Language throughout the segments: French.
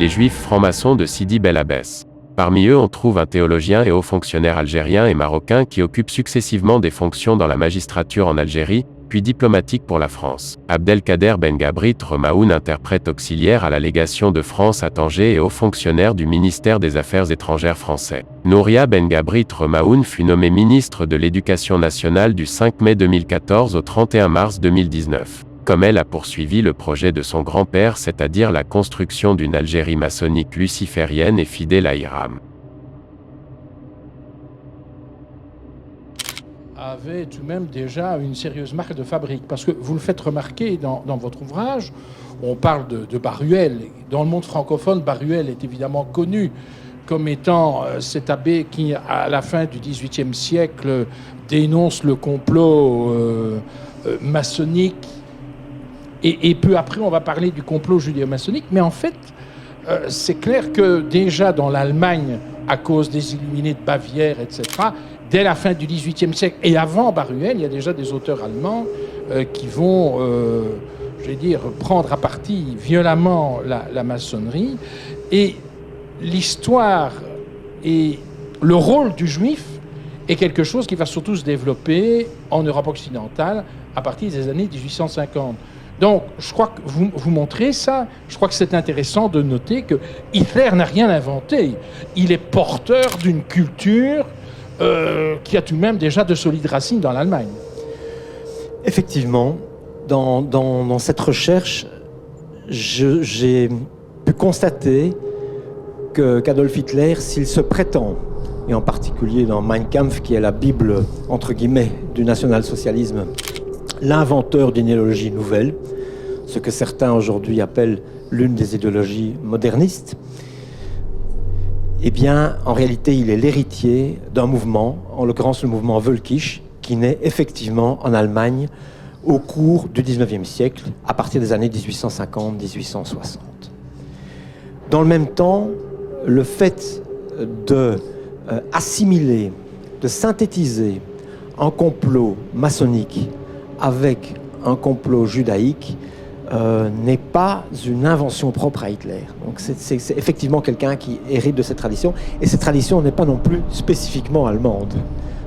les juifs francs-maçons de Sidi Bel Abbès. Parmi eux, on trouve un théologien et haut fonctionnaire algérien et marocain qui occupent successivement des fonctions dans la magistrature en Algérie, puis diplomatique pour la France. Abdelkader Ben Gabrit Remaoun, interprète auxiliaire à la légation de France à Tanger et haut fonctionnaire du ministère des Affaires étrangères français. Nouria Ben Gabrit Remaoun fut nommée ministre de l'Éducation nationale du 5 mai 2014 au 31 mars 2019. Comme elle a poursuivi le projet de son grand-père, c'est-à-dire la construction d'une Algérie maçonnique luciférienne et fidèle à Hiram. Avait tout de même déjà une sérieuse marque de fabrique. Parce que vous le faites remarquer dans votre ouvrage, on parle de Baruel. Dans le monde francophone, Baruel est évidemment connu comme étant cet abbé qui, à la fin du XVIIIe siècle, dénonce le complot maçonnique. Et peu après, on va parler du complot judéo-maçonnique. Mais en fait, c'est clair que déjà dans l'Allemagne, à cause des Illuminés de Bavière, etc., dès la fin du XVIIIe siècle et avant Baruel, il y a déjà des auteurs allemands qui vont, prendre à partie violemment la maçonnerie. Et l'histoire et le rôle du juif est quelque chose qui va surtout se développer en Europe occidentale à partir des années 1850. Donc, je crois que vous montrez ça. Je crois que c'est intéressant de noter que Hitler n'a rien inventé. Il est porteur d'une culture qui a tout de même déjà de solides racines dans l'Allemagne. Effectivement, dans cette recherche, j'ai pu constater qu'Adolf Hitler, s'il se prétend, et en particulier dans Mein Kampf, qui est la Bible, entre guillemets, du national-socialisme, l'inventeur d'une idéologie nouvelle, ce que certains aujourd'hui appellent l'une des idéologies modernistes, eh bien, en réalité, il est l'héritier d'un mouvement, en l'occurrence le mouvement Völkisch, qui naît effectivement en Allemagne au cours du XIXe siècle, à partir des années 1850-1860. Dans le même temps, le fait d'assimiler, de synthétiser un complot maçonnique avec un complot judaïque n'est pas une invention propre à Hitler. Donc c'est effectivement quelqu'un qui hérite de cette tradition, et cette tradition n'est pas non plus spécifiquement allemande.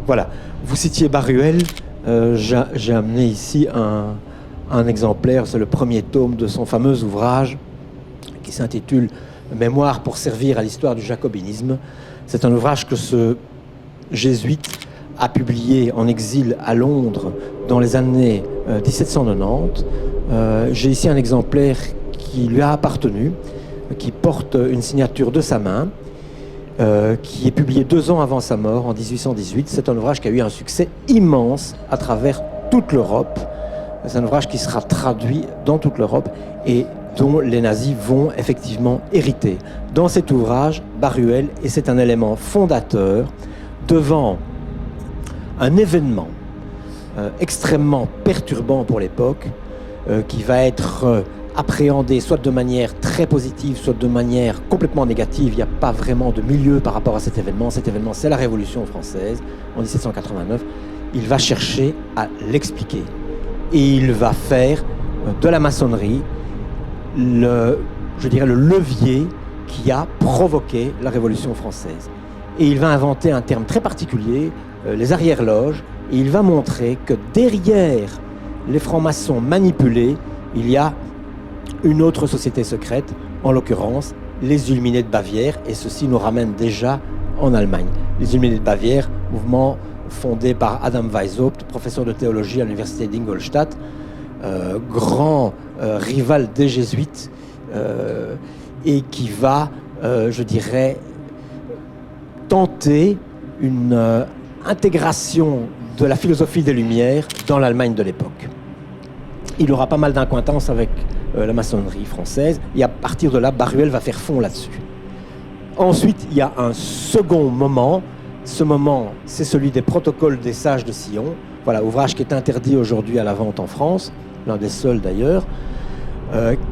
Voilà. Vous citiez Baruel, j'ai amené ici un exemplaire, c'est le premier tome de son fameux ouvrage qui s'intitule « Mémoire pour servir à l'histoire du jacobinisme ». C'est un ouvrage que ce jésuite a publié en exil à Londres dans les années 1790. J'ai ici un exemplaire qui lui a appartenu, qui porte une signature de sa main, qui est publié 2 ans avant sa mort, en 1818. C'est un ouvrage qui a eu un succès immense à travers toute l'Europe. C'est un ouvrage qui sera traduit dans toute l'Europe et dont les nazis vont effectivement hériter. Dans cet ouvrage, Baruel, et c'est un élément fondateur, devant un événement extrêmement perturbant pour l'époque, qui va être appréhendé soit de manière très positive, soit de manière complètement négative. Il n'y a pas vraiment de milieu par rapport à cet événement. Cet événement, c'est la Révolution française en 1789. Il va chercher à l'expliquer. Et il va faire de la maçonnerie le levier qui a provoqué la Révolution française. Et il va inventer un terme très particulier, les arrière-loges, et il va montrer que derrière les francs-maçons manipulés, il y a une autre société secrète, en l'occurrence les Illuminés de Bavière, et ceci nous ramène déjà en Allemagne. Les Illuminés de Bavière, mouvement fondé par Adam Weishaupt, professeur de théologie à l'université d'Ingolstadt, grand rival des jésuites, et qui va, tenter une intégration de la philosophie des Lumières dans l'Allemagne de l'époque. Il aura pas mal d'acquaintances avec la maçonnerie française, et à partir de là, Baruel va faire fond là-dessus. Ensuite, il y a un second moment. Ce moment, c'est celui des protocoles des sages de Sion. Voilà, ouvrage qui est interdit aujourd'hui à la vente en France, l'un des seuls d'ailleurs,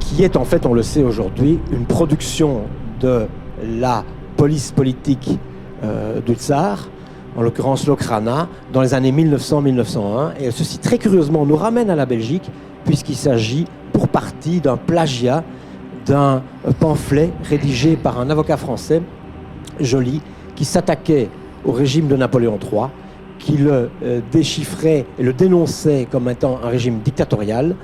qui est en fait, on le sait aujourd'hui, une production de la police politique du tsar, en l'occurrence l'Okhrana, dans les années 1900-1901. Et ceci, très curieusement, nous ramène à la Belgique, puisqu'il s'agit pour partie d'un plagiat d'un pamphlet rédigé par un avocat français, Joly, qui s'attaquait au régime de Napoléon III, qui le déchiffrait et le dénonçait comme étant un régime dictatorial.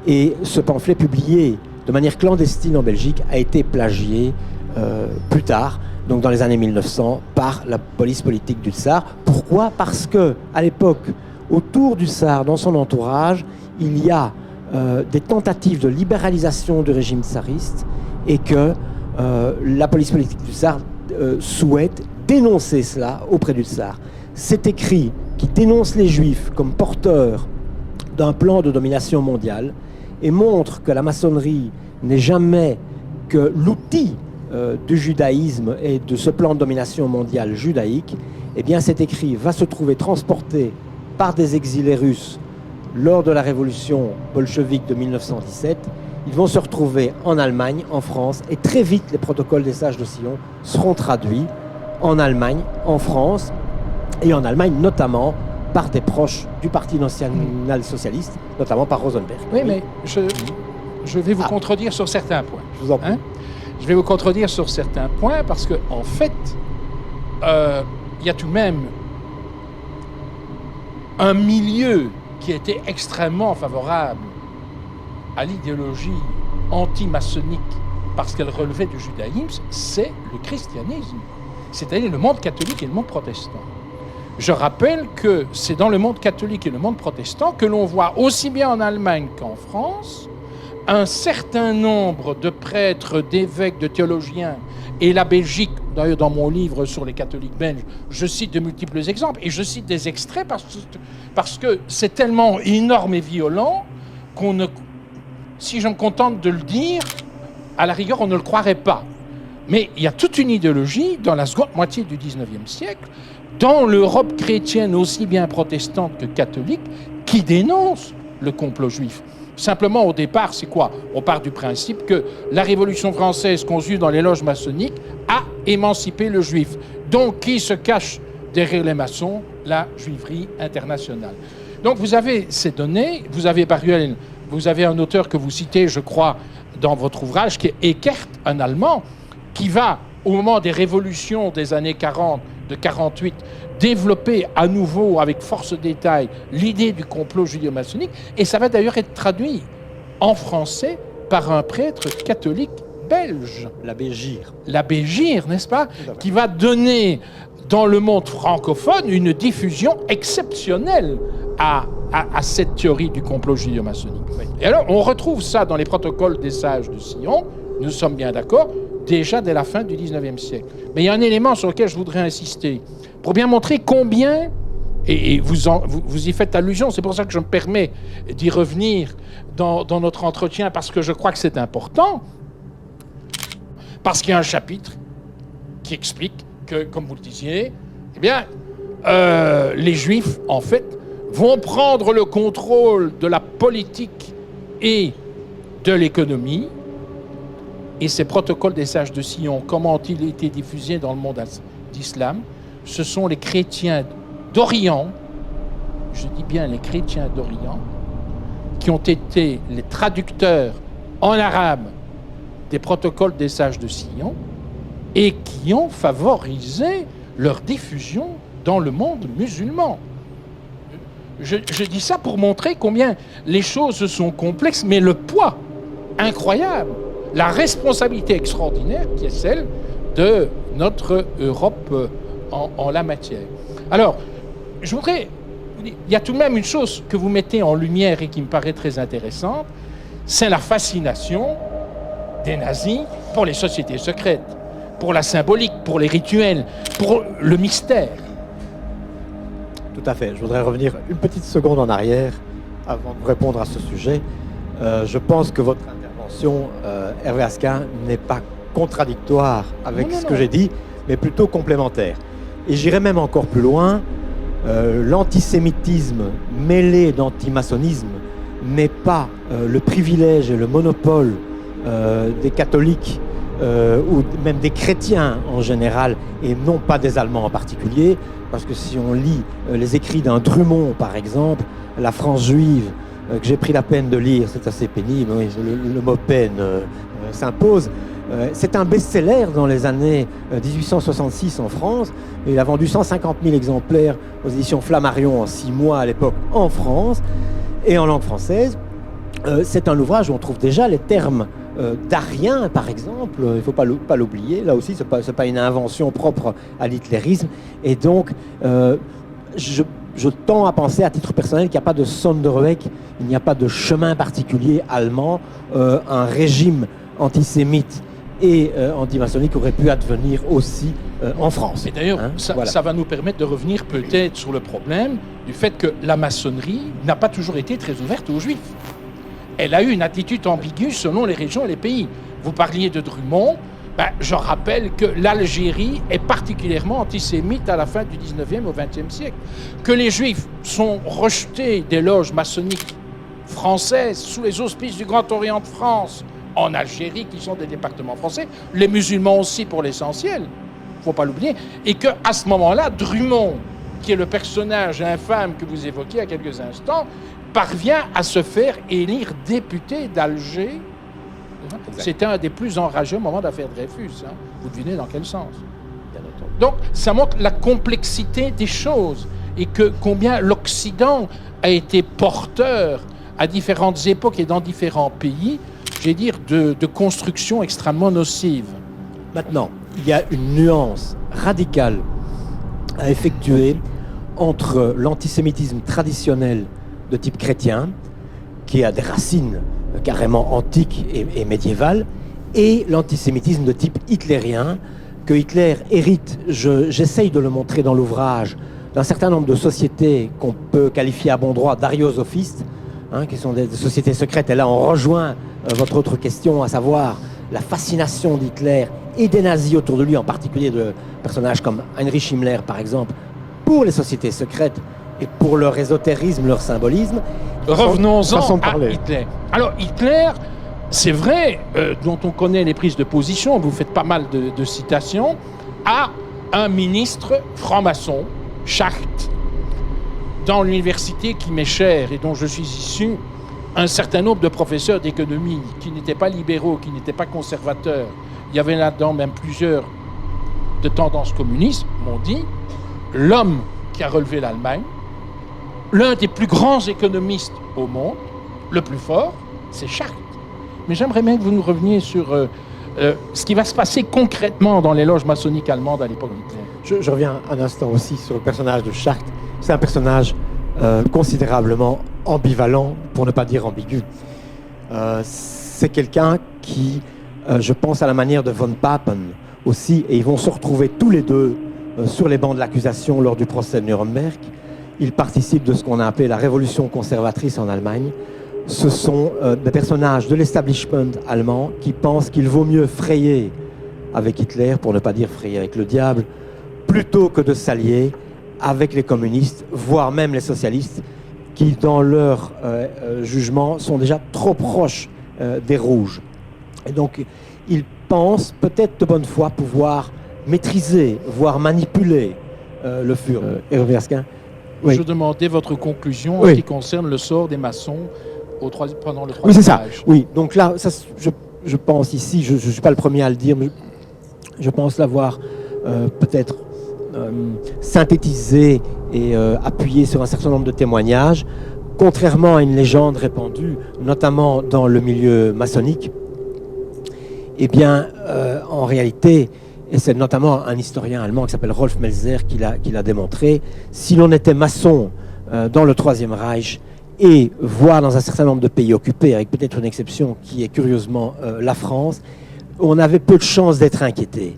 Et ce pamphlet, publié de manière clandestine en Belgique, a été plagié plus tard, donc dans les années 1900, par la police politique du tsar. Pourquoi ? Parce que à l'époque, autour du tsar, dans son entourage, il y a des tentatives de libéralisation du régime tsariste et que la police politique du tsar souhaite dénoncer cela auprès du tsar. Cet écrit qui dénonce les juifs comme porteurs d'un plan de domination mondiale et montre que la maçonnerie n'est jamais que l'outil du judaïsme et de ce plan de domination mondiale judaïque, eh bien cet écrit va se trouver transporté par des exilés russes lors de la révolution bolchevique de 1917. Ils vont se retrouver en Allemagne, en France, et très vite les protocoles des sages de Sion seront traduits en Allemagne, en France, et en Allemagne notamment par des proches du Parti national-socialiste, notamment par Rosenberg. Oui, mais je vais vous contredire sur certains points. Je vous en prie. Je vais vous contredire sur certains points parce que, en fait, il y a tout de même un milieu qui était extrêmement favorable à l'idéologie anti-maçonnique parce qu'elle relevait du judaïsme, c'est le christianisme, c'est-à-dire le monde catholique et le monde protestant. Je rappelle que c'est dans le monde catholique et le monde protestant que l'on voit aussi bien en Allemagne qu'en France un certain nombre de prêtres, d'évêques, de théologiens, et la Belgique, d'ailleurs dans mon livre sur les catholiques belges, je cite de multiples exemples, et je cite des extraits parce que c'est tellement énorme et violent qu'on ne... Si je me contente de le dire, à la rigueur, on ne le croirait pas. Mais il y a toute une idéologie, dans la seconde moitié du XIXe siècle, dans l'Europe chrétienne aussi bien protestante que catholique, qui dénonce le complot juif. Simplement, au départ, c'est quoi ? On part du principe que la Révolution française, conçue dans les loges maçonniques, a émancipé le juif. Donc, qui se cache derrière les maçons ? La juiverie internationale. Donc, vous avez ces données, vous avez Baruel, vous avez un auteur que vous citez, je crois, dans votre ouvrage, qui est Eckert, un Allemand, qui va, au moment des révolutions des années 40, de 48, développer à nouveau, avec force de détail, l'idée du complot judéo-maçonnique, et ça va d'ailleurs être traduit en français par un prêtre catholique belge. L'abbé Gire. L'abbé Gire, n'est-ce pas ? Qui va donner, dans le monde francophone, une diffusion exceptionnelle à cette théorie du complot judéo-maçonnique. Oui. Et alors, on retrouve ça dans les protocoles des sages de Sion, nous sommes bien d'accord, déjà dès la fin du XIXe siècle. Mais il y a un élément sur lequel je voudrais insister, pour bien montrer combien, et vous y faites allusion, c'est pour ça que je me permets d'y revenir dans notre entretien, parce que je crois que c'est important, parce qu'il y a un chapitre qui explique que, comme vous le disiez, eh bien, les Juifs, en fait, vont prendre le contrôle de la politique et de l'économie. Et ces protocoles des sages de Sion, comment ont-ils été diffusés dans le monde d'islam ? Ce sont les chrétiens d'Orient, je dis bien les chrétiens d'Orient, qui ont été les traducteurs en arabe des protocoles des sages de Sion et qui ont favorisé leur diffusion dans le monde musulman. Je dis ça pour montrer combien les choses sont complexes, mais le poids incroyable, la responsabilité extraordinaire qui est celle de notre Europe en la matière. Alors, je voudrais... Il y a tout de même une chose que vous mettez en lumière et qui me paraît très intéressante, c'est la fascination des nazis pour les sociétés secrètes, pour la symbolique, pour les rituels, pour le mystère. Tout à fait. Je voudrais revenir une petite seconde en arrière avant de répondre à ce sujet. Je pense que votre intervention, Hervé Asquin, n'est pas contradictoire avec ce que j'ai dit, mais plutôt complémentaire. Et j'irai même encore plus loin. L'antisémitisme mêlé d'antimaçonnisme n'est pas le privilège et le monopole des catholiques ou même des chrétiens en général, et non pas des Allemands en particulier, parce que si on lit les écrits d'un Drummond, par exemple, La France juive, que j'ai pris la peine de lire, c'est assez pénible, oui, le mot peine, s'impose. C'est un best-seller dans les années 1866 en France. Il a vendu 150 000 exemplaires aux éditions Flammarion en 6 mois à l'époque en France. Et en langue française, c'est un ouvrage où on trouve déjà les termes d'arien, par exemple. Il ne faut pas l'oublier. Là aussi, ce n'est pas une invention propre à l'hitlérisme. Et donc, je tends à penser à titre personnel qu'il n'y a pas de Sonderweg, il n'y a pas de chemin particulier allemand, un régime antisémite et antimaçonnique aurait pu advenir aussi en France. Et d'ailleurs, ça va nous permettre de revenir peut-être sur le problème du fait que la maçonnerie n'a pas toujours été très ouverte aux juifs. Elle a eu une attitude ambiguë selon les régions et les pays. Vous parliez de Drummond, je rappelle que l'Algérie est particulièrement antisémite à la fin du 19e au 20e siècle. Que les juifs sont rejetés des loges maçonniques françaises sous les auspices du Grand Orient de France, en Algérie, qui sont des départements français, les musulmans aussi pour l'essentiel, il ne faut pas l'oublier, et qu'à ce moment-là, Drummond, qui est le personnage infâme que vous évoquiez à quelques instants, parvient à se faire élire député d'Alger. C'était un des plus enragés au moment de l'affaire Dreyfus. Vous devinez dans quel sens. Donc, ça montre la complexité des choses et que combien l'Occident a été porteur à différentes époques et dans différents pays, j'ai dire, de constructions extrêmement nocives. Maintenant, il y a une nuance radicale à effectuer entre l'antisémitisme traditionnel de type chrétien, qui a des racines carrément antiques et médiévales, et l'antisémitisme de type hitlérien, que Hitler hérite, j'essaye de le montrer dans l'ouvrage, d'un certain nombre de sociétés qu'on peut qualifier à bon droit d'ariosophistes, qui sont des sociétés secrètes. Et là, on rejoint votre autre question, à savoir la fascination d'Hitler et des nazis autour de lui, en particulier de personnages comme Heinrich Himmler, par exemple, pour les sociétés secrètes et pour leur ésotérisme, leur symbolisme. Revenons-en à Hitler. Alors, Hitler, c'est vrai, dont on connaît les prises de position, vous faites pas mal de citations, à un ministre franc-maçon, Schacht, dans l'université qui m'est chère et dont je suis issu, un certain nombre de professeurs d'économie qui n'étaient pas libéraux, qui n'étaient pas conservateurs, il y avait là-dedans même plusieurs de tendances communistes, m'ont dit, l'homme qui a relevé l'Allemagne, l'un des plus grands économistes au monde, le plus fort, c'est Schacht. Mais j'aimerais bien que vous nous reveniez sur ce qui va se passer concrètement dans les loges maçonniques allemandes à l'époque d'Hitler. Je reviens un instant aussi sur le personnage de Schacht. C'est un personnage considérablement ambivalent, pour ne pas dire ambigu. C'est quelqu'un qui, je pense à la manière de von Papen aussi, et ils vont se retrouver tous les deux sur les bancs de l'accusation lors du procès de Nuremberg. Ils participent de ce qu'on a appelé la révolution conservatrice en Allemagne. Ce sont des personnages de l'establishment allemand qui pensent qu'il vaut mieux frayer avec Hitler, pour ne pas dire frayer avec le diable, plutôt que de s'allier avec les communistes, voire même les socialistes, qui, dans leur jugement, sont déjà trop proches des rouges. Et donc, ils pensent, peut-être de bonne foi, pouvoir maîtriser, voire manipuler le Führer. Hervé Erskine. Oui. Je demandais votre conclusion en ce qui concerne le sort des maçons pendant le Troisième Reich. Oui, c'est ça. Oui, donc là, ça, je pense ici, je ne suis pas le premier à le dire, mais je pense l'avoir peut-être synthétisé et appuyé sur un certain nombre de témoignages. Contrairement à une légende répandue, notamment dans le milieu maçonnique, eh bien, en réalité, et c'est notamment un historien allemand qui s'appelle Rolf Melzer qui l'a démontré, si l'on était maçon dans le Troisième Reich, et voire dans un certain nombre de pays occupés, avec peut-être une exception qui est curieusement la France, on avait peu de chances d'être inquiété,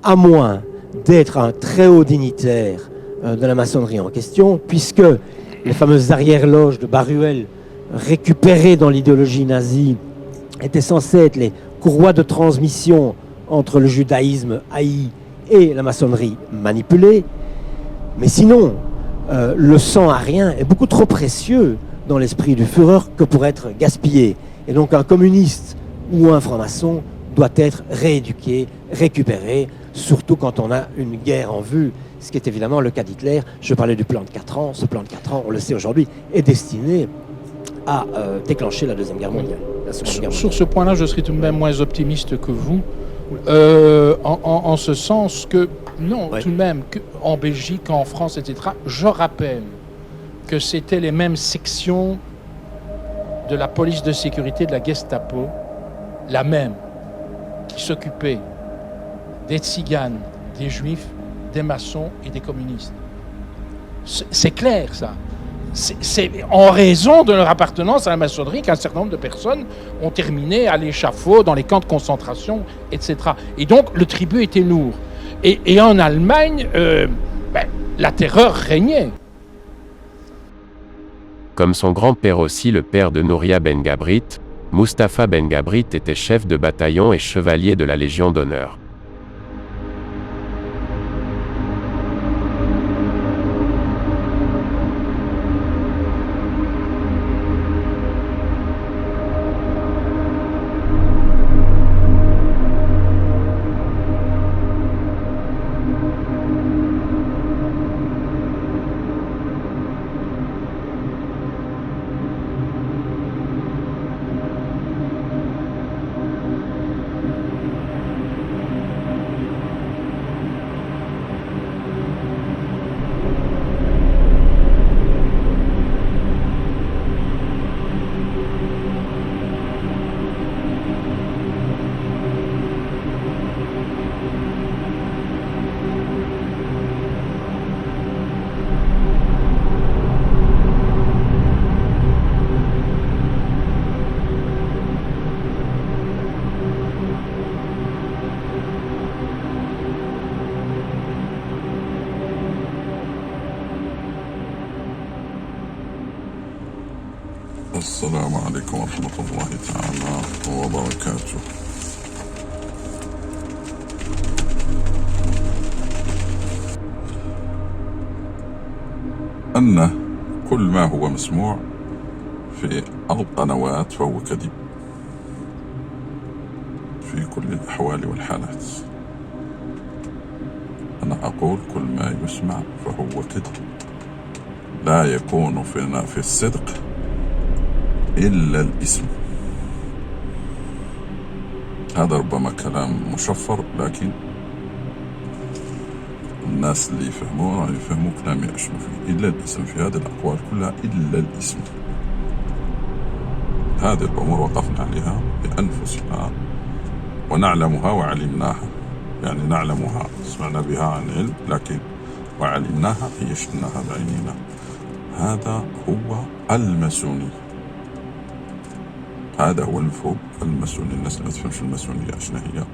à moins d'être un très haut dignitaire de la maçonnerie en question, puisque les fameuses arrière-loges de Baruel, récupérées dans l'idéologie nazie, étaient censées être les courroies de transmission entre le judaïsme haï et la maçonnerie manipulée. Mais sinon, le sang arien est beaucoup trop précieux dans l'esprit du Führer que pour être gaspillé. Et donc un communiste ou un franc-maçon doit être rééduqué, récupéré, surtout quand on a une guerre en vue, ce qui est évidemment le cas d'Hitler. Je parlais du plan de 4 ans. Ce plan de 4 ans, on le sait aujourd'hui, est destiné à déclencher la Deuxième Guerre mondiale. la Seconde Guerre mondiale. Sur ce point-là, je serais tout de même moins optimiste que vous, en ce sens que, non, Ouais. tout de même, en Belgique, en France, etc., je rappelle que c'était les mêmes sections de la police de sécurité de la Gestapo, la même, qui s'occupaient des tziganes, des juifs, des maçons et des communistes. C'est clair, ça. C'est en raison de leur appartenance à la maçonnerie qu'un certain nombre de personnes ont terminé à l'échafaud, dans les camps de concentration, etc. Et donc, le tribut était lourd. Et en Allemagne, la terreur régnait. Comme son grand-père aussi, le père de Nouria Ben Gabrit, Mustapha Ben Gabrit était chef de bataillon et chevalier de la Légion d'honneur. السلام عليكم ورحمة الله تعالى وبركاته. أن كل ما هو مسموع في القنوات فهو كذب في كل الأحوال والحالات. أنا أقول كل ما يسمع فهو كذب، لا يكون في الصدق إلا الاسم. هذا ربما كلام مشفر، لكن الناس اللي يفهموا كلامي أشنو فيه. إلا الاسم في هذه الأقوال كلها، إلا الاسم. هذه الأمور وقفنا عليها بأنفسنا ونعلمها وعلمناها، يعني نعلمها سمعنا بها عن علم، لكن وعلمناها هي شفناها بعينينا. هذا هو الماسوني، هذا هو المفهوم الماسوني. الناس اللي ما تفهمش الماسونية اشنا هي